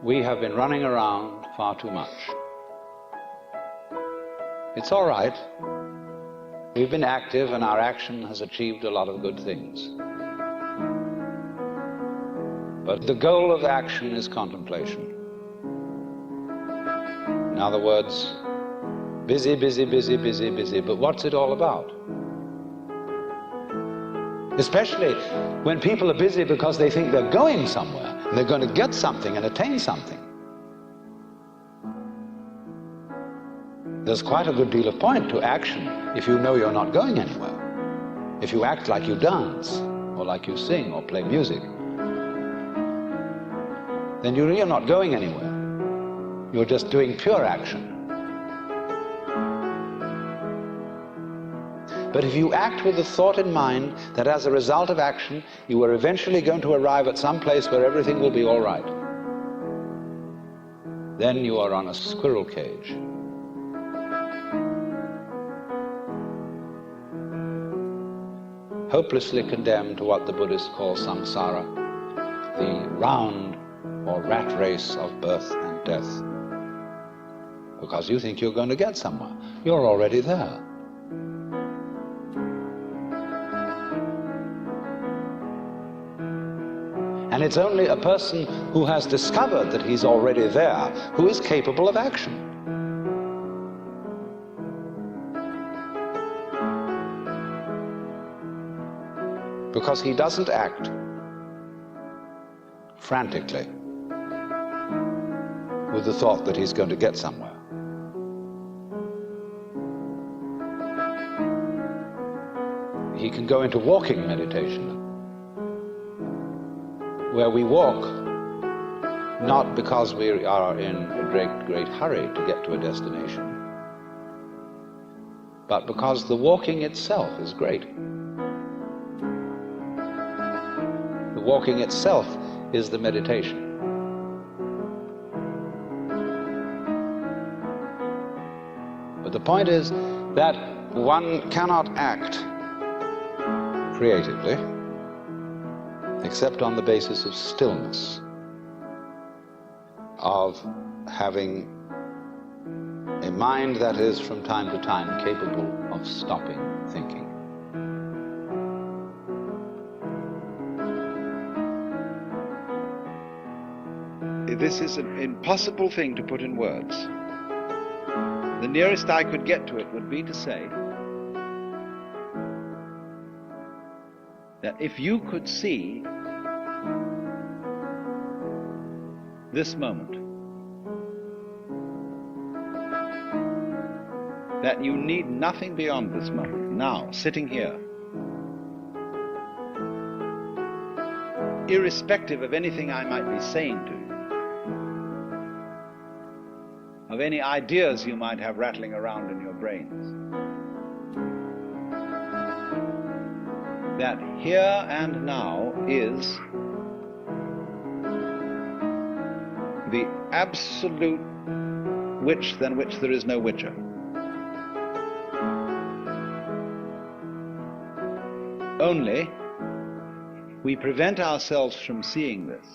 We have been running around far too much. It's all right. We've been active and our action has achieved a lot of good things. But the goal of action is contemplation. In other words, busy, busy, busy, busy, busy, but what's it all about? Especially when people are busy because they think they're going somewhere and they're going to get something and attain something. There's quite a good deal of point to action if you know you're not going anywhere. If you act like you dance, or like you sing, or play music, then you're really not going anywhere. You're just doing pure action. But if you act with the thought in mind that as a result of action, you are eventually going to arrive at some place where everything will be all right, then you are on a squirrel cage. Hopelessly condemned to what the Buddhists call samsara, the round or rat race of birth and death. Because you think you're going to get somewhere. You're already there. And it's only a person who has discovered that he's already there who is capable of action. Because he doesn't act frantically with the thought that he's going to get somewhere. He can go into walking meditation, where we walk not because we are in a great hurry to get to a destination, but because the walking itself is great. The walking itself is the meditation. But the point is that one cannot act creatively except on the basis of stillness, of having a mind that is from time to time capable of stopping thinking. This is an impossible thing to put in words. The nearest I could get to it would be to say that if you could see this moment, that you need nothing beyond this moment, now, sitting here, irrespective of anything I might be saying to you, of any ideas you might have rattling around in your brains, that here and now is the absolute which than which there is no whicher. Only we prevent ourselves from seeing this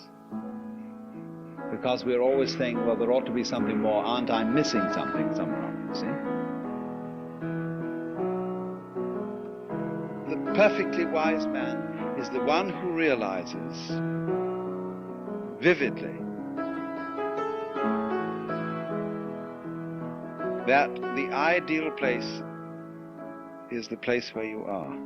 because we're always saying, well, there ought to be something more. Aren't I missing something somehow? You see? The perfectly wise man is the one who realizes vividly that the ideal place is the place where you are.